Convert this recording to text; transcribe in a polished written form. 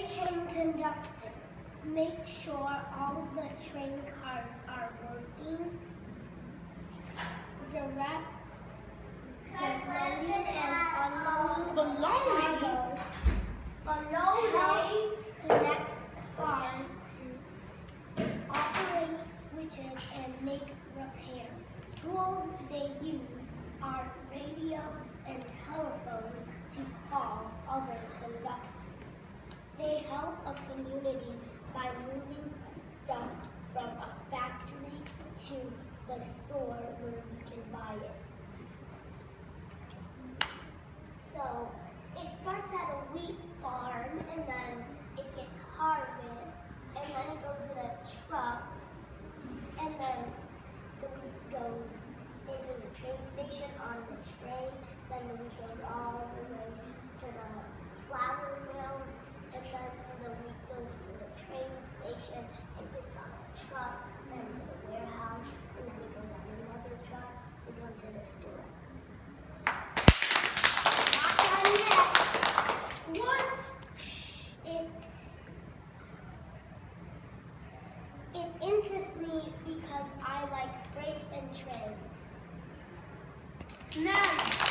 train conductor. Make sure all the train cars are working. Direct the loading and unloading cargo. Help connect cars, operate switches, and make repairs. Tools they use are radio and telephone to call other conductors. They help a community by moving stuff from a factory to the store where you can buy it. So it starts at a wheat farm, and then it gets harvested, and then it goes in a truck, and then the wheat goes into the train station on the train, then the wheat goes all the way to the flour mill, and then the wheat goes to the train station and gets on a truck, then to the warehouse, and then it goes on another truck to go to the store. What? It interests me because I like freight and trains. Now.